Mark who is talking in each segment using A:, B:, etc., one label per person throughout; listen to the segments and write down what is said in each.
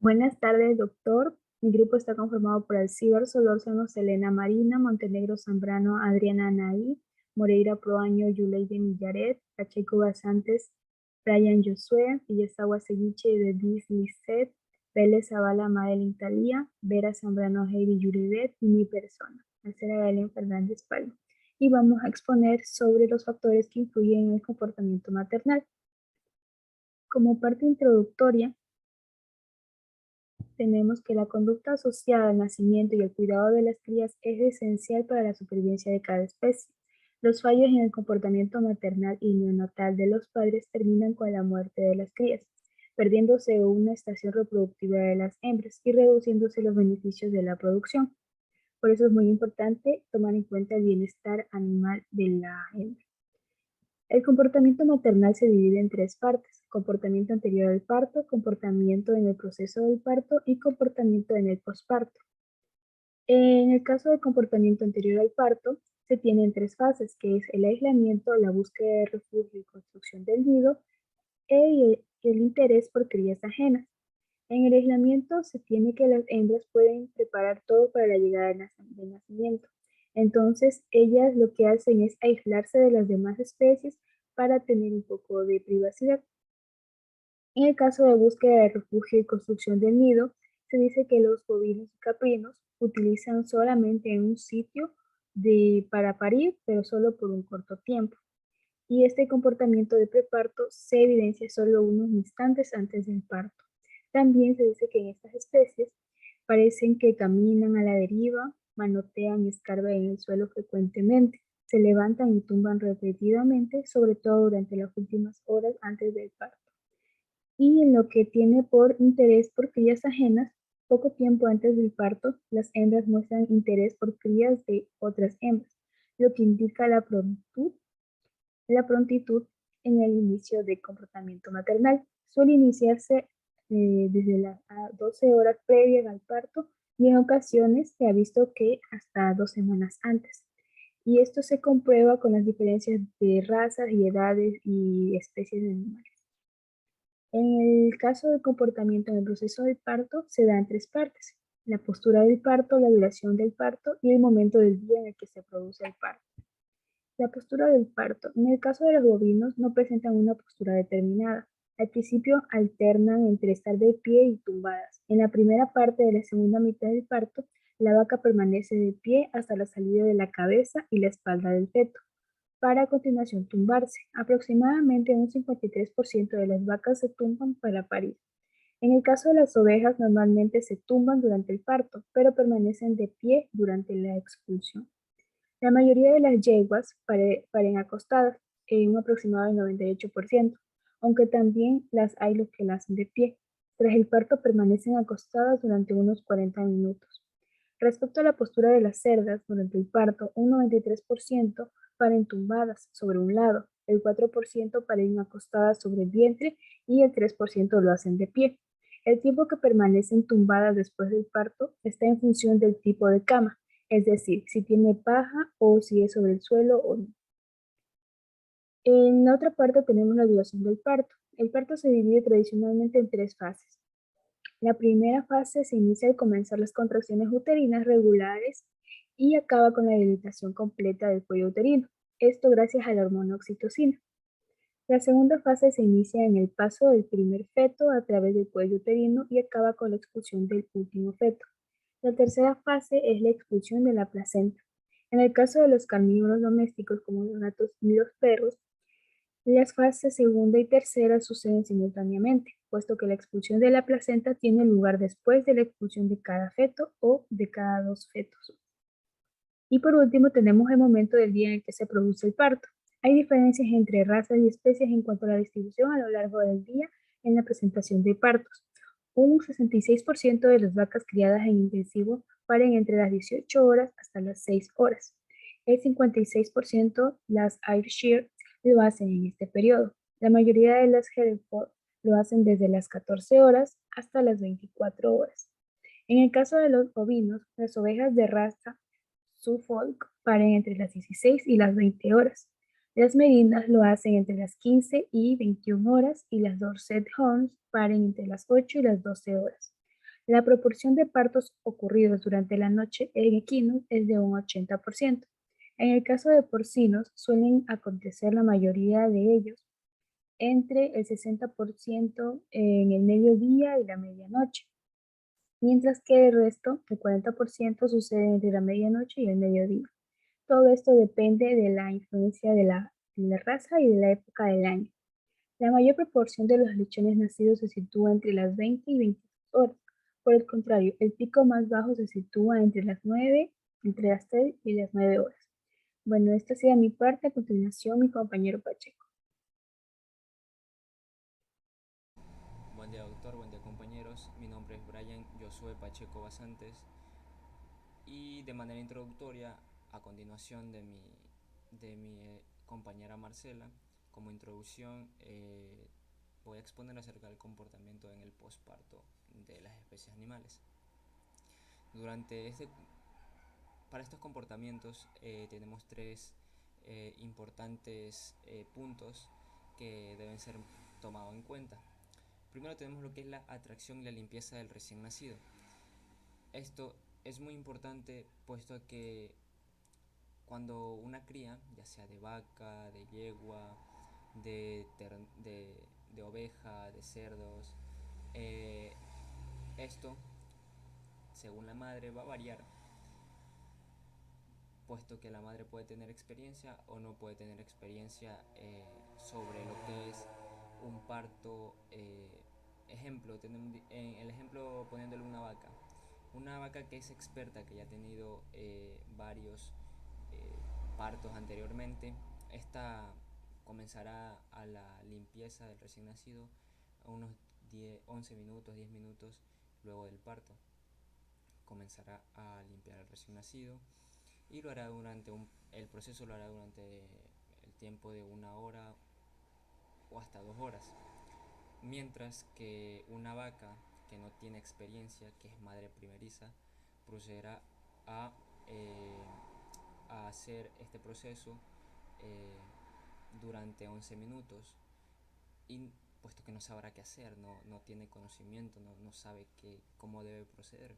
A: Buenas tardes, doctor. Mi grupo está conformado por Alcibar Solórzano, Selena Marina, Montenegro Zambrano, Adriana Anaí, Moreira Proaño, Yuleide Millaret, Pacheco Basantes, Brian Josué, Villasawa Ceviche, Dedis Lisset, Vélez Zavala, Madeline Talía, Vera Zambrano, Heidi Yuribet y mi persona, Marcela Galen Fernández Palma. Y vamos a exponer sobre los factores que influyen en el comportamiento maternal. Como parte introductoria, tenemos que la conducta asociada al nacimiento y el cuidado de las crías es esencial para la supervivencia de cada especie. Los fallos en el comportamiento maternal y neonatal de los padres terminan con la muerte de las crías, perdiéndose una estación reproductiva de las hembras y reduciéndose los beneficios de la producción. Por eso es muy importante tomar en cuenta el bienestar animal de la hembra. El comportamiento maternal se divide en tres partes: comportamiento anterior al parto, comportamiento en el proceso del parto y comportamiento en el posparto. En el caso del comportamiento anterior al parto, se tienen tres fases, que es el aislamiento, la búsqueda de refugio y construcción del nido, y el interés por crías ajenas. En el aislamiento se tiene que las hembras pueden preparar todo para la llegada del nacimiento. Entonces, ellas lo que hacen es aislarse de las demás especies para tener un poco de privacidad. En el caso de búsqueda de refugio y construcción del nido, se dice que los bovinos y caprinos utilizan solamente un sitio para parir, pero solo por un corto tiempo. Y este comportamiento de preparto se evidencia solo unos instantes antes del parto. También se dice que en estas especies parecen que caminan a la deriva, manotean y escarban en el suelo frecuentemente, se levantan y tumban repetidamente, sobre todo durante las últimas horas antes del parto. Y en lo que tiene por interés por crías ajenas, poco tiempo antes del parto, las hembras muestran interés por crías de otras hembras, lo que indica la prontitud en el inicio del comportamiento maternal. Suele iniciarse desde las 12 horas previas al parto y en ocasiones se ha visto que hasta 2 semanas antes. Y esto se comprueba con las diferencias de razas y edades y especies de animales. En el caso del comportamiento en el proceso del parto, se da en tres partes: la postura del parto, la duración del parto y el momento del día en el que se produce el parto. La postura del parto. En el caso de los bovinos, no presentan una postura determinada. Al principio alternan entre estar de pie y tumbadas. En la primera parte de la segunda mitad del parto, la vaca permanece de pie hasta la salida de la cabeza y la espalda del feto, para a continuación tumbarse. Aproximadamente un 53% de las vacas se tumban para parir. En el caso de las ovejas, normalmente se tumban durante el parto, pero permanecen de pie durante la expulsión. La mayoría de las yeguas paren acostadas, en un aproximado del 98%, aunque también las hay los que la hacen de pie. Tras el parto permanecen acostadas durante unos 40 minutos. Respecto a la postura de las cerdas durante el parto, un 93% paren tumbadas sobre un lado, el 4% paren acostadas sobre el vientre y el 3% lo hacen de pie. El tiempo que permanecen tumbadas después del parto está en función del tipo de cama, es decir, si tiene paja o si es sobre el suelo o no. En la otra parte tenemos la duración del parto. El parto se divide tradicionalmente en tres fases. La primera fase se inicia al comenzar las contracciones uterinas regulares y acaba con la dilatación completa del cuello uterino. Esto gracias a la hormona oxitocina. La segunda fase se inicia en el paso del primer feto a través del cuello uterino y acaba con la expulsión del último feto. La tercera fase es la expulsión de la placenta. En el caso de los carnívoros domésticos como los gatos y los perros, las fases segunda y tercera suceden simultáneamente, puesto que la expulsión de la placenta tiene lugar después de la expulsión de cada feto o de cada dos fetos. Y por último tenemos el momento del día en el que se produce el parto. Hay diferencias entre razas y especies en cuanto a la distribución a lo largo del día en la presentación de partos. Un 66% de las vacas criadas en intensivo paren entre las 18 horas hasta las 6 horas. El 56% las Ayrshire lo hacen en este periodo. La mayoría de las Hereford lo hacen desde las 14 horas hasta las 24 horas. En el caso de los ovinos, las ovejas de raza Suffolk paren entre las 16 y las 20 horas. Las merinas lo hacen entre las 15 y 21 horas y las Dorset Hounds paren entre las 8 y las 12 horas. La proporción de partos ocurridos durante la noche en equinos es de un 80%. En el caso de porcinos, suelen acontecer la mayoría de ellos entre el 60% en el mediodía y la medianoche, mientras que el resto, el 40%, sucede entre la medianoche y el mediodía. Todo esto depende de la influencia de la raza y de la época del año. La mayor proporción de los lechones nacidos se sitúa entre las 20 y 22 horas. Por el contrario, el pico más bajo se sitúa entre las 3 y las 9 horas. Bueno, esta ha sido mi parte. A continuación, mi compañero Pacheco.
B: Buen día doctor, buen día compañeros. Mi nombre es Brian Josué Pacheco Basantes y de manera introductoria, a continuación de mi compañera Marcela, como introducción voy a exponer acerca del comportamiento en el posparto de las especies animales. Durante este, para estos comportamientos tenemos tres importantes puntos que deben ser tomados en cuenta. Primero tenemos lo que es la atracción y la limpieza del recién nacido. Esto es muy importante puesto que cuando una cría, ya sea de vaca, de yegua, de, de oveja, de cerdos, eh, esto, según la madre, va a variar, puesto que la madre puede tener experiencia o no puede tener experiencia sobre lo que es un parto. Ejemplo, en el ejemplo poniéndole una vaca que es experta, que ya ha tenido varios partos anteriormente, esta comenzará a la limpieza del recién nacido a unos 11 minutos, 10 minutos luego del parto. Comenzará a limpiar al recién nacido y lo hará el proceso lo hará durante el tiempo de una hora o hasta 2 horas. Mientras que una vaca que no tiene experiencia, que es madre primeriza, procederá a, eh, a hacer este proceso eh, durante 11 minutos y puesto que no sabrá qué hacer, no tiene conocimiento, no sabe cómo debe proceder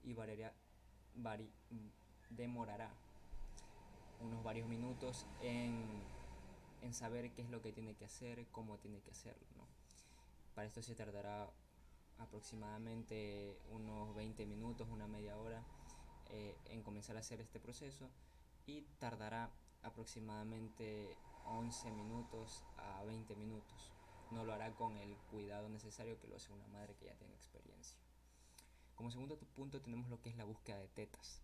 B: y vari, demorará unos varios minutos en saber qué es lo que tiene que hacer, cómo tiene que hacerlo, ¿no? Para esto se tardará aproximadamente unos 20 minutos, una media hora en comenzar a hacer este proceso y tardará aproximadamente 11 minutos a 20 minutos. No lo hará con el cuidado necesario que lo hace una madre que ya tiene experiencia. Como segundo punto tenemos lo que es la búsqueda de tetas.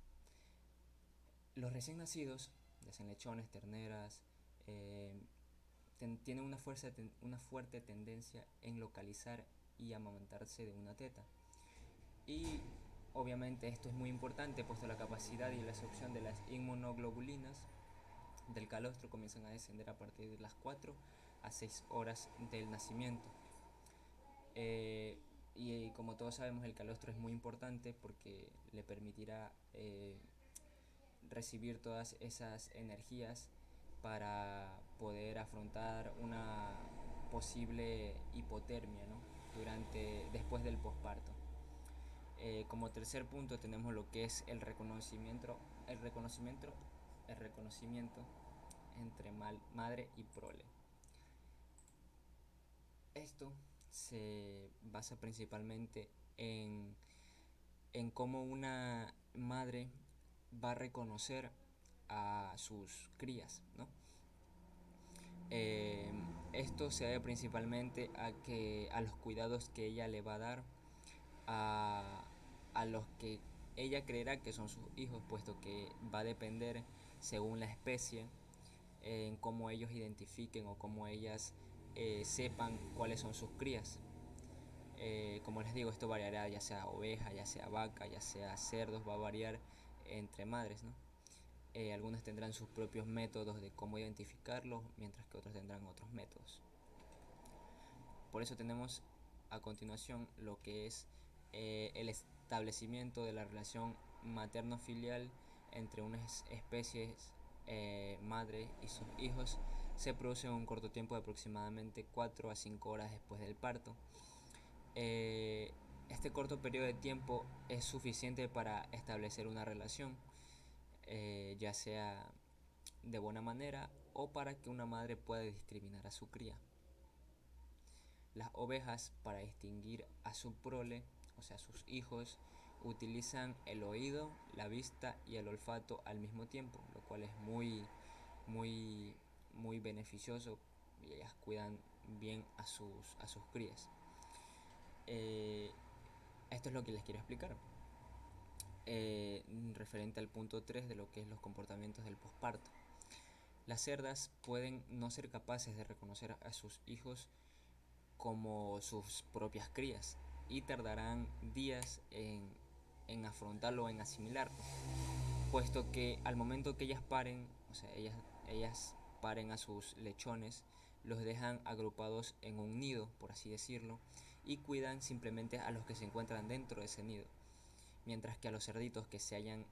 B: Los recién nacidos, ya sean lechones, terneras, eh, tienen una fuerte tendencia en localizar y amamantarse de una teta. Y obviamente esto es muy importante puesto la capacidad y la absorción de las inmunoglobulinas del calostro comienzan a descender a partir de las 4 a 6 horas del nacimiento. Eh, y como todos sabemos el calostro es muy importante porque le permitirá recibir todas esas energías para poder afrontar una posible hipotermia, ¿no? Después del posparto. Como tercer punto tenemos lo que es el reconocimiento, el reconocimiento entre madre y prole. Esto se basa principalmente en cómo una madre va a reconocer a sus crías, ¿no? Eh, Esto se debe principalmente a los cuidados que ella le va a dar a, a los que ella creerá que son sus hijos, puesto que va a depender según la especie en cómo ellos identifiquen o cómo ellas sepan cuáles son sus crías. Como les digo, esto variará ya sea oveja, ya sea vaca, ya sea cerdos, va a variar entre madres, ¿no? Algunos tendrán sus propios métodos de cómo identificarlos, mientras que otros tendrán otros métodos. Por eso tenemos a continuación lo que es el establecimiento de la relación materno-filial entre unas especies madre y sus hijos. Se produce en un corto tiempo de aproximadamente 4 a 5 horas después del parto. Eh, Este corto periodo de tiempo es suficiente para establecer una relación, ya sea de buena manera o para que una madre pueda discriminar a su cría. Las ovejas, para distinguir a su prole, o sea, sus hijos, utilizan el oído, la vista y el olfato al mismo tiempo, lo cual es muy, muy beneficioso, y ellas cuidan bien a sus crías. Eh, Esto es lo que les quiero explicar. Referente al punto 3 de lo que es los comportamientos del posparto. Las cerdas pueden no ser capaces de reconocer a sus hijos como sus propias crías y tardarán días en afrontarlo, en asimilarlo, puesto que al momento que ellas paren, o sea, ellas paren a sus lechones, los dejan agrupados en un nido, por así decirlo, y cuidan simplemente a los que se encuentran dentro de ese nido, mientras que a los cerditos que se hayan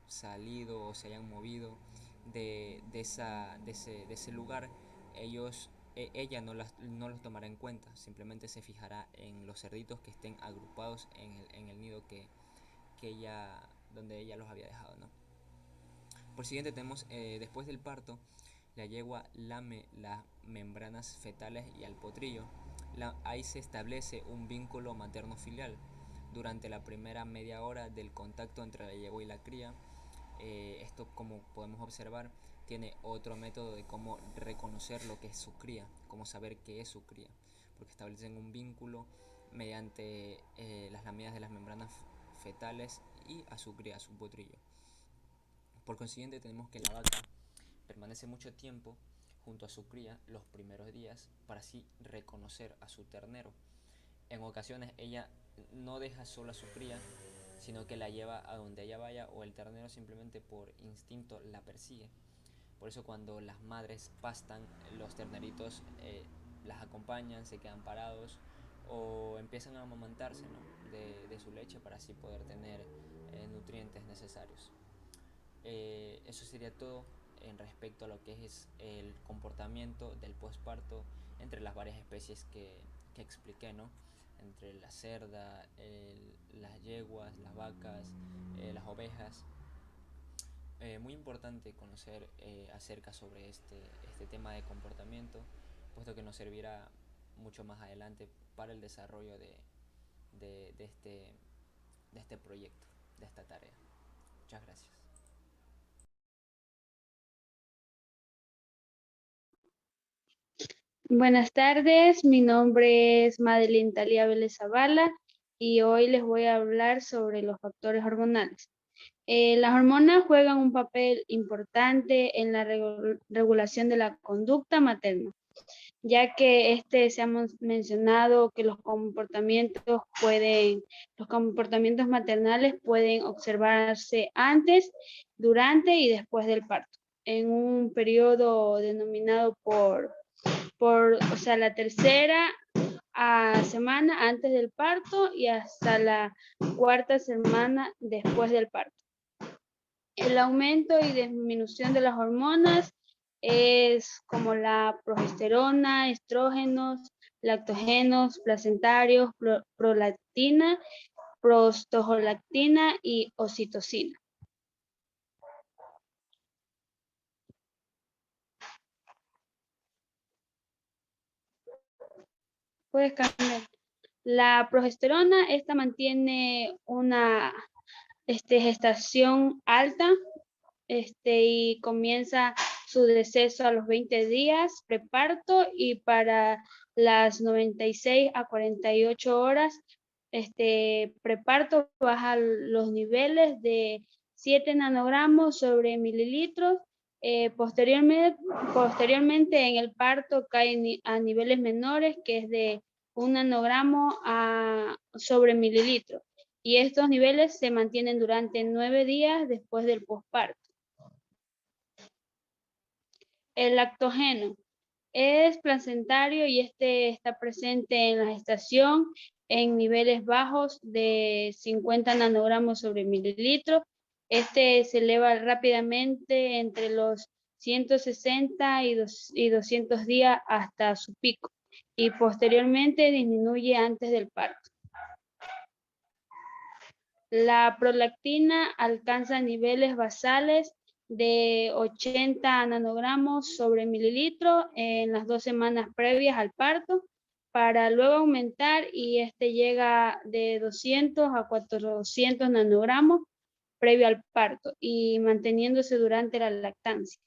B: salido o se hayan movido de ese lugar, ella no los tomará en cuenta, simplemente se fijará en los cerditos que estén agrupados en el nido que ella, donde ella los había dejado, ¿no? Por siguiente tenemos, después del parto, la yegua lame las membranas fetales y al potrillo. Ahí se establece un vínculo materno-filial. Durante la primera media hora del contacto entre la yegua y la cría, esto, como podemos observar, tiene otro método de cómo reconocer lo que es su cría, cómo saber qué es su cría, porque establecen un vínculo mediante las lamidas de las membranas fetales y a su cría, a su potrillo. Por consiguiente, tenemos que la vaca permanece mucho tiempo junto a su cría los primeros días para así reconocer a su ternero. En ocasiones ella no deja sola a su cría, sino que la lleva a donde ella vaya, o el ternero simplemente por instinto la persigue. Por eso cuando las madres pastan, los terneritos las acompañan, se quedan parados o empiezan a amamantarse, ¿no?, de su leche para así poder tener nutrientes necesarios. Eso sería todo en respecto a lo que es el comportamiento del posparto entre las varias especies que expliqué, ¿no? Entre la cerda, las yeguas, las vacas, las ovejas. Muy importante conocer acerca sobre este tema de comportamiento, puesto que nos servirá mucho más adelante para el desarrollo de, de este, de este proyecto, de esta tarea. Muchas gracias.
C: Buenas tardes, mi nombre es Madeline Talía Vélez Zavala y hoy les voy a hablar sobre los factores hormonales. Las hormonas juegan un papel importante en la regulación de la conducta materna, ya que se ha mencionado que los comportamientos maternales pueden observarse antes, durante y después del parto, en un periodo denominado o sea, la tercera semana antes del parto y hasta la cuarta semana después del parto. El aumento y disminución de las hormonas es como la progesterona, estrógenos, lactógenos, placentarios, prolactina, prostaglandina y oxitocina. Puedes cambiar. La progesterona, esta mantiene una gestación alta, y comienza su deceso a los 20 días preparto, y para las 96 a 48 horas preparto baja los niveles de 7 nanogramos sobre mililitros. Posteriormente en el parto cae a niveles menores, que es de 1 nanogramo sobre mililitro, y estos niveles se mantienen durante 9 días después del posparto. El lactógeno es placentario y está presente en la gestación en niveles bajos de 50 nanogramos sobre mililitro. Se eleva rápidamente entre los 160 y 200 días hasta su pico, y posteriormente disminuye antes del parto. La prolactina alcanza niveles basales de 80 nanogramos sobre mililitro en las 2 semanas previas al parto, para luego aumentar y llega de 200 a 400 nanogramos previo al parto y manteniéndose durante la lactancia.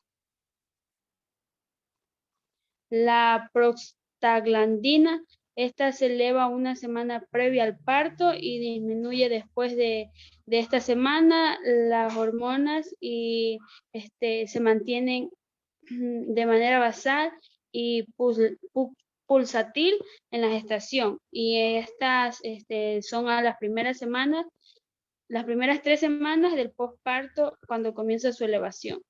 C: La prostaglandina, esta se eleva una semana previa al parto y disminuye después de esta semana. Las hormonas y se mantienen de manera basal y pulsátil en la gestación, y estas son a las primeras semanas, las primeras 3 semanas del posparto, cuando comienza su elevación.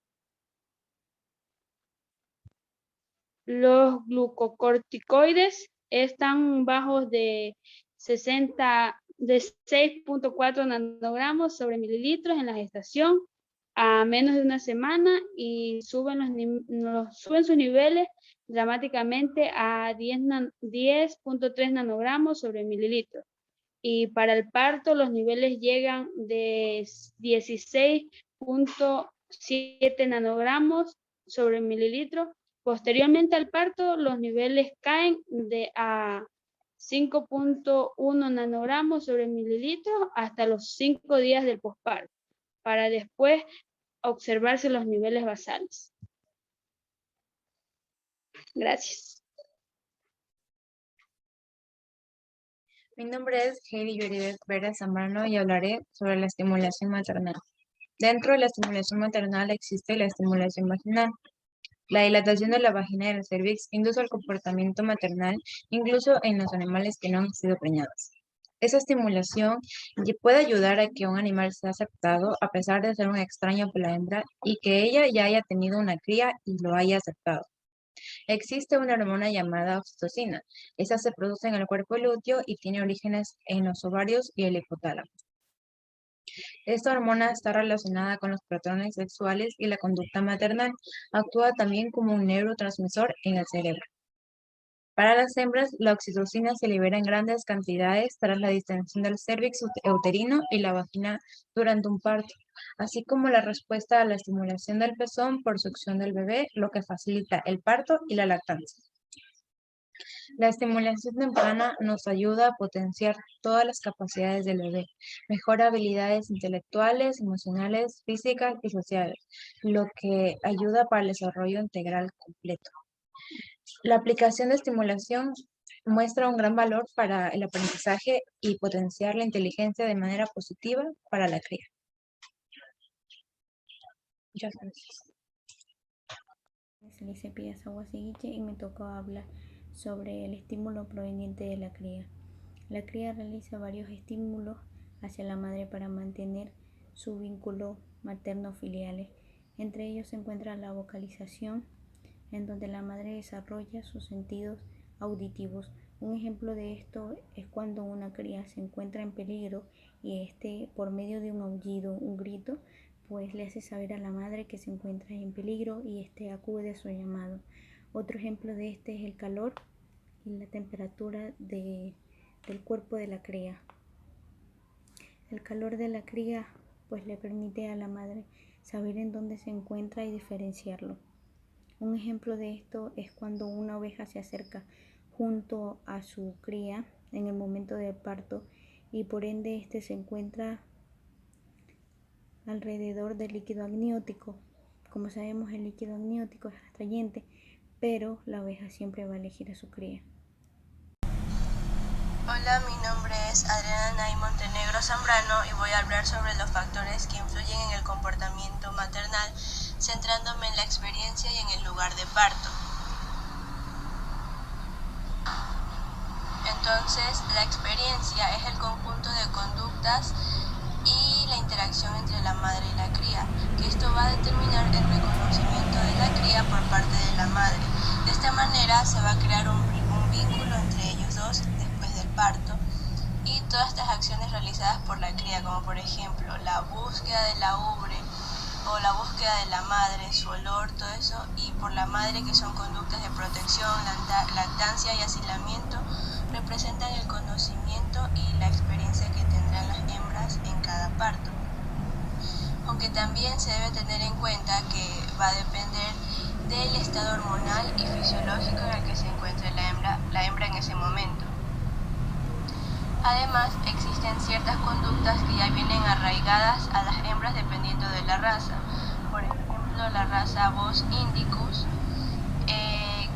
C: Los glucocorticoides están bajos de 6.4 nanogramos sobre mililitros en la gestación a menos de una semana, y suben sus niveles dramáticamente a 10.3 nanogramos sobre mililitros. Y para el parto los niveles llegan de 16.7 nanogramos sobre mililitros. Posteriormente al parto, los niveles caen a 5.1 nanogramos sobre mililitros hasta los 5 días del posparto, para después observarse los niveles basales. Gracias.
D: Mi nombre es Heidi Yuridet Pérez Zambrano y hablaré sobre la estimulación maternal. Dentro de la estimulación maternal existe la estimulación vaginal. La dilatación de la vagina y del cervix induce el comportamiento maternal, incluso en los animales que no han sido preñados. Esa estimulación puede ayudar a que un animal sea aceptado a pesar de ser un extraño para la hembra y que ella ya haya tenido una cría y lo haya aceptado. Existe una hormona llamada oxitocina. Esta se produce en el cuerpo lúteo y tiene orígenes en los ovarios y el hipotálamo. Esta hormona está relacionada con los patrones sexuales y la conducta maternal. Actúa también como un neurotransmisor en el cerebro. Para las hembras, la oxitocina se libera en grandes cantidades tras la distensión del cervix uterino y la vagina durante un parto, así como la respuesta a la estimulación del pezón por succión del bebé, lo que facilita el parto y la lactancia. La estimulación temprana nos ayuda a potenciar todas las capacidades del bebé, mejora habilidades intelectuales, emocionales, físicas y sociales, lo que ayuda para el desarrollo integral completo. La aplicación de estimulación muestra un gran valor para el aprendizaje y potenciar la inteligencia de manera positiva para la cría. Muchas gracias.
E: Soy Lice Piazza Guasiguiche y me tocó hablar sobre el estímulo proveniente de la cría. La cría realiza varios estímulos hacia la madre para mantener su vínculo materno-filiales. Entre ellos se encuentra la vocalización, en donde la madre desarrolla sus sentidos auditivos. Un ejemplo de esto es cuando una cría se encuentra en peligro y por medio de un aullido, un grito, pues le hace saber a la madre que se encuentra en peligro y acude a su llamado. Otro ejemplo de es el calor y la temperatura del cuerpo de la cría. El calor de la cría pues le permite a la madre saber en dónde se encuentra y diferenciarlo. Un ejemplo de esto es cuando una oveja se acerca junto a su cría en el momento del parto y por ende se encuentra alrededor del líquido amniótico. Como sabemos, el líquido amniótico es atrayente, pero la oveja siempre va a elegir a su cría.
F: Hola, mi nombre es Adriana Nay Montenegro Zambrano y voy a hablar sobre los factores que influyen en el comportamiento maternal, centrándome en la experiencia y en el lugar de parto. Entonces, la experiencia es el conjunto de conductas y la interacción entre la madre y la cría, que esto va a determinar el reconocimiento de la cría por parte de la madre. De esta manera se va a crear un vínculo entre ellos dos después del parto, y todas estas acciones realizadas por la cría, como por ejemplo la búsqueda de la ubre o la búsqueda de la madre, su olor, todo eso, y por la madre, que son conductas de protección, lactancia y asilamiento, representan el conocimiento y la experiencia que tendrán las hembras en cada También se debe tener en cuenta que va a depender del estado hormonal y fisiológico en el que se encuentre la hembra en ese momento. Además, existen ciertas conductas que ya vienen arraigadas a las hembras dependiendo de la raza. Por ejemplo, la raza Bos indicus,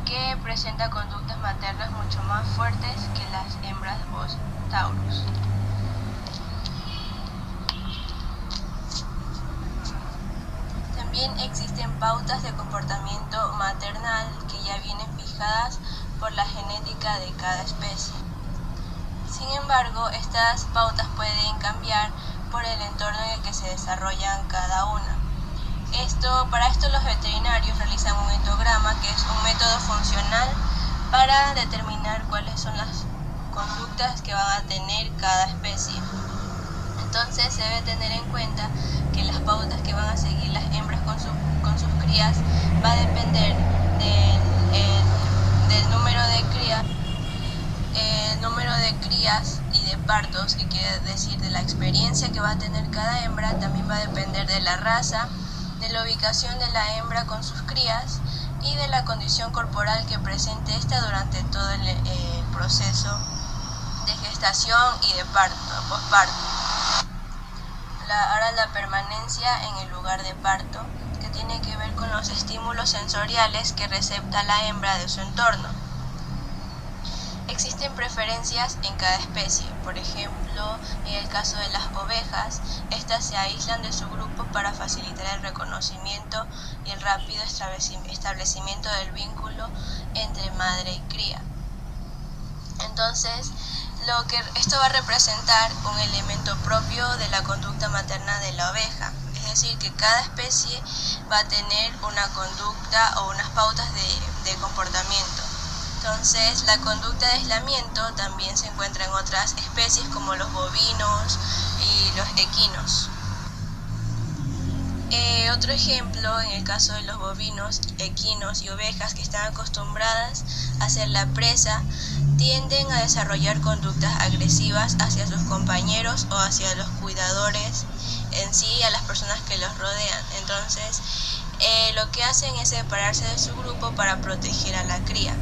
F: que presenta conductas maternas mucho más fuertes que las hembras Bos taurus. También existen pautas de comportamiento maternal que ya vienen fijadas por la genética de cada especie. Sin embargo, estas pautas pueden cambiar por el entorno en el que se desarrollan cada una. Para esto los veterinarios realizan un etograma, que es un método funcional para determinar cuáles son las conductas que van a tener cada especie. Entonces se debe tener en cuenta que las pautas que van a seguir las hembras con sus crías va a depender del número de crías. El número de crías y de partos, que quiere decir de la experiencia que va a tener cada hembra, también va a depender de la raza, de la ubicación de la hembra con sus crías y de la condición corporal que presente esta durante todo el proceso de gestación y de posparto. Ahora la permanencia en el lugar de parto, que tiene que ver con los estímulos sensoriales que recepta la hembra de su entorno. Existen preferencias en cada especie. Por ejemplo, en el caso de las ovejas, estas se aíslan de su grupo para facilitar el reconocimiento y el rápido establecimiento del vínculo entre madre y cría. Entonces, esto va a representar un elemento propio de la conducta materna de la oveja. Es decir, que cada especie va a tener una conducta o unas pautas de comportamiento. Entonces, la conducta de aislamiento también se encuentra en otras especies como los bovinos y los equinos. Otro ejemplo, en el caso de los bovinos, equinos y ovejas que están acostumbradas a ser la presa, tienden a desarrollar conductas agresivas hacia sus compañeros o hacia los cuidadores en sí, a las personas que los rodean. Entonces, lo que hacen es separarse de su grupo para proteger a la cría.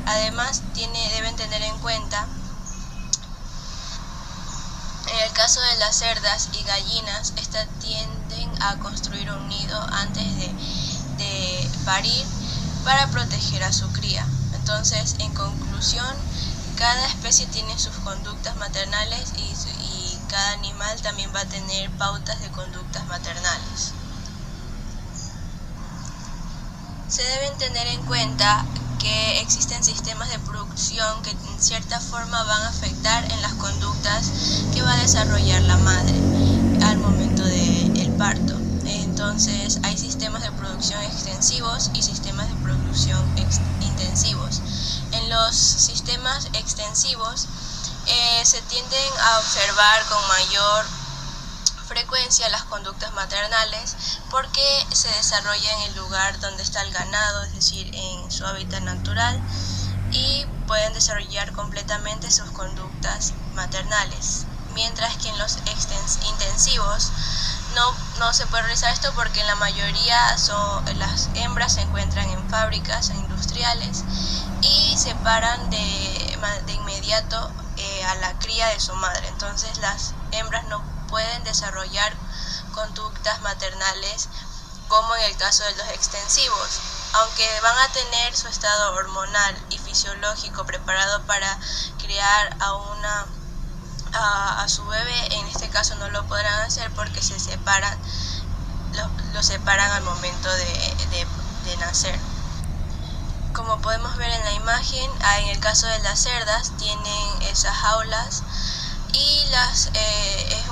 F: Además, deben tener en cuenta, en el caso de las cerdas y gallinas, estas tienden a construir un nido antes de parir para proteger a su cría. Entonces, en conclusión, cada especie tiene sus conductas maternales y cada animal también va a tener pautas de conductas maternales. Se deben tener en cuenta que existen sistemas de producción que en cierta forma van a afectar en las conductas que va a desarrollar la madre al momento del parto. Entonces, hay sistemas de producción extensivos y sistemas de producción intensivos. En los sistemas extensivos se tienden a observar con mayor frecuencia las conductas maternales porque se desarrolla en el lugar donde está el ganado, es decir, en su hábitat natural, y pueden desarrollar completamente sus conductas maternales. Mientras que en los intensivos no se puede realizar esto porque en la mayoría las hembras se encuentran en fábricas industriales y separan de inmediato a la cría de su madre. Entonces las hembras no pueden desarrollar conductas maternales como en el caso de los extensivos. Aunque van a tener su estado hormonal y fisiológico preparado para criar a su bebé, en este caso no lo podrán hacer porque lo separan al momento de nacer. Como podemos ver en la imagen, en el caso de las cerdas tienen esas jaulas y es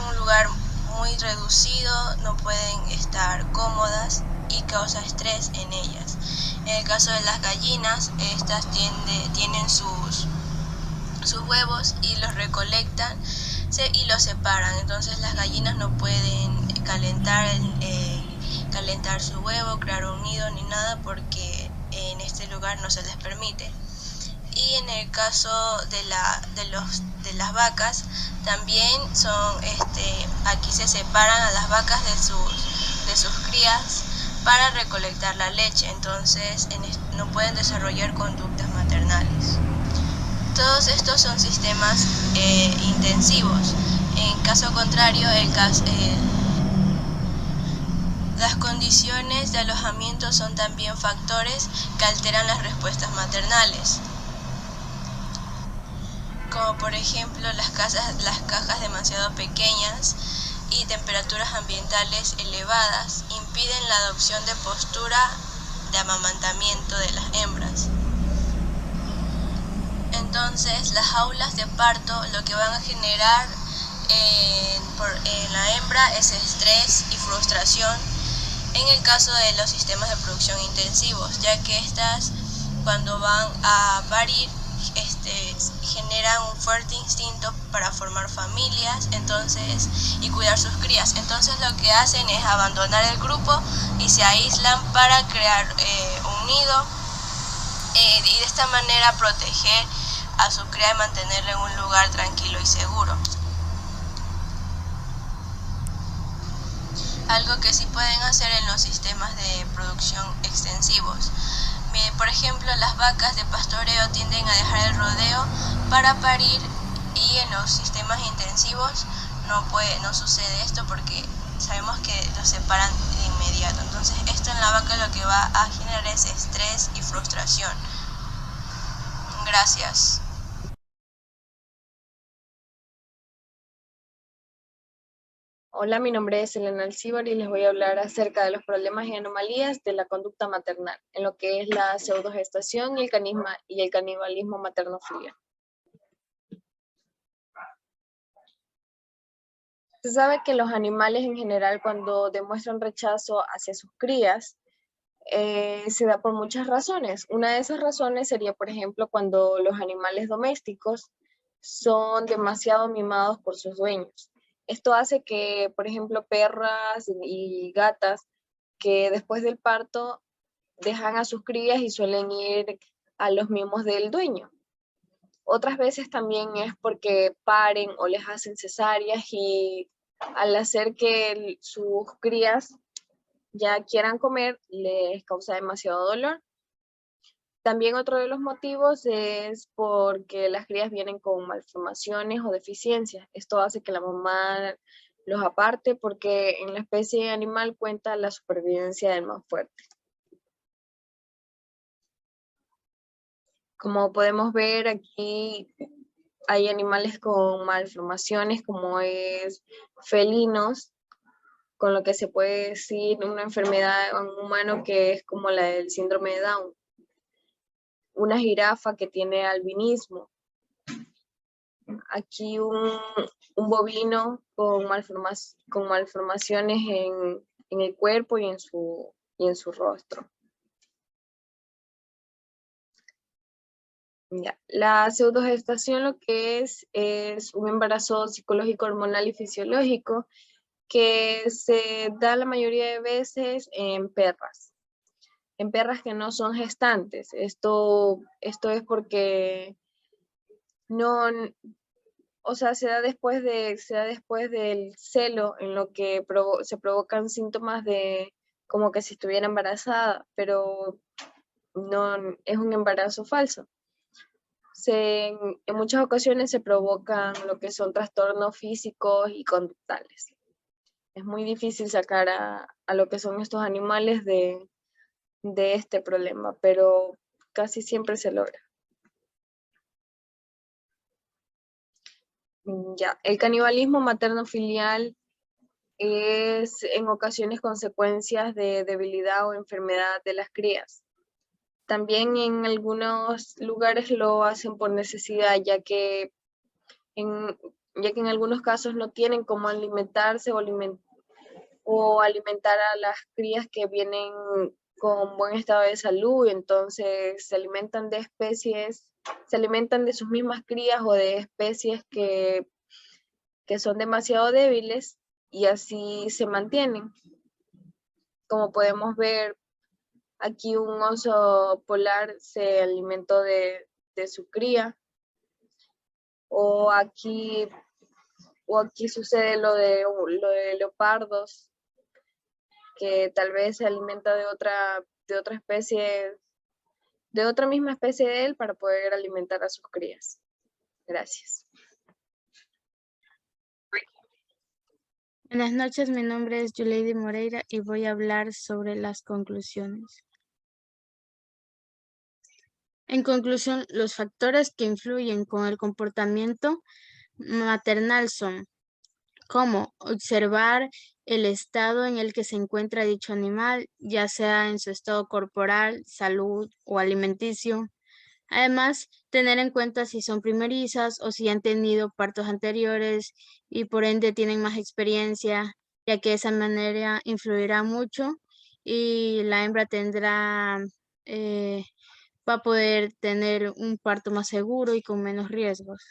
F: un lugar muy reducido, no pueden estar cómodas y causa estrés en ellas. En el caso de las gallinas, estas tienen sus huevos y los recolectan y los separan. Entonces las gallinas no pueden calentar su huevo, crear un nido ni nada porque en este lugar no se les permite. Y en el caso de las vacas, también aquí se separan a las vacas de sus crías para recolectar la leche, entonces no pueden desarrollar conductas maternales. Todos estos son sistemas intensivos. En caso contrario, las condiciones de alojamiento son también factores que alteran las respuestas maternales, como por ejemplo las cajas demasiado pequeñas y temperaturas ambientales elevadas impiden la adopción de postura de amamantamiento de las hembras. Entonces, las jaulas de parto lo que van a generar en la hembra es estrés y frustración en el caso de los sistemas de producción intensivos, ya que estas cuando van a parir generan un fuerte instinto para formar familias y cuidar sus crías. Entonces lo que hacen es abandonar el grupo y se aíslan para crear un nido y de esta manera proteger a su cría y mantenerla en un lugar tranquilo y seguro. Algo que sí pueden hacer en los sistemas de producción extensivos. Por ejemplo, las vacas de pastoreo tienden a dejar el rodeo para parir y en los sistemas intensivos no sucede esto porque sabemos que los separan de inmediato. Entonces esto en la vaca lo que va a generar es estrés y frustración. Gracias.
G: Hola, mi nombre es Elena Alcíbar y les voy a hablar acerca de los problemas y anomalías de la conducta maternal, en lo que es la pseudogestación y el canibalismo materno-filial. Se sabe que los animales en general cuando demuestran rechazo hacia sus crías, se da por muchas razones. Una de esas razones sería, por ejemplo, cuando los animales domésticos son demasiado mimados por sus dueños. Esto hace que, por ejemplo, perras y gatas que después del parto dejan a sus crías y suelen ir a los mimos del dueño. Otras veces también es porque paren o les hacen cesáreas y al hacer que sus crías ya quieran comer, les causa demasiado dolor. También otro de los motivos es porque las crías vienen con malformaciones o deficiencias. Esto hace que la mamá los aparte porque en la especie animal cuenta la supervivencia del más fuerte. Como podemos ver aquí, hay animales con malformaciones como es felinos, con lo que se puede decir una enfermedad en un humano que es como la del síndrome de Down. Una jirafa que tiene albinismo. Aquí un bovino con malformaciones en el cuerpo y en su rostro. Ya. La pseudogestación lo que es un embarazo psicológico, hormonal y fisiológico que se da la mayoría de veces en perras que no son gestantes. Esto es porque se da después del celo, en lo que se provocan síntomas de como que si estuviera embarazada, pero no es un embarazo falso. En muchas ocasiones se provocan lo que son trastornos físicos y conductales. Es muy difícil sacar a lo que son estos animales de este problema, pero casi siempre se logra. Ya, el canibalismo materno-filial es en ocasiones consecuencias de debilidad o enfermedad de las crías. También en algunos lugares lo hacen por necesidad, ya que en algunos casos no tienen cómo alimentarse o alimentar a las crías que vienen con buen estado de salud, entonces se alimentan de sus mismas crías o de especies que son demasiado débiles y así se mantienen. Como podemos ver, aquí un oso polar se alimentó de su cría, o aquí sucede lo de leopardos que tal vez se alimenta de otra especie, de otra misma especie de él para poder alimentar a sus crías. Gracias.
C: Buenas noches, mi nombre es Yuleidi Moreira y voy a hablar sobre las conclusiones. En conclusión, los factores que influyen con el comportamiento maternal son como observar el estado en el que se encuentra dicho animal, ya sea en su estado corporal, salud o alimenticio. Además, tener en cuenta si son primerizas o si han tenido partos anteriores y por ende tienen más experiencia, ya que de esa manera influirá mucho y la hembra va a poder tener un parto más seguro y con menos riesgos.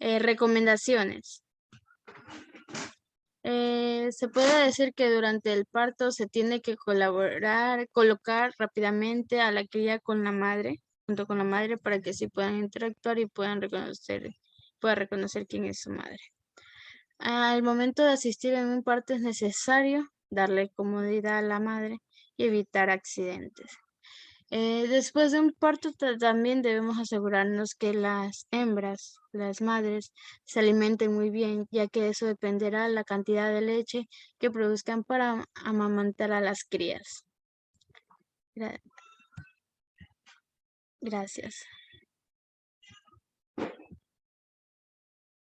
C: Recomendaciones. Se puede decir que durante el parto se tiene que colocar rápidamente a la cría con la madre, junto con la madre, para que sí puedan interactuar y pueda reconocer quién es su madre. Al momento de asistir en un parto es necesario darle comodidad a la madre y evitar accidentes. Después de un parto también debemos asegurarnos que las hembras, las madres, se alimenten muy bien, ya que eso dependerá de la cantidad de leche que produzcan para amamantar a las crías. Gracias.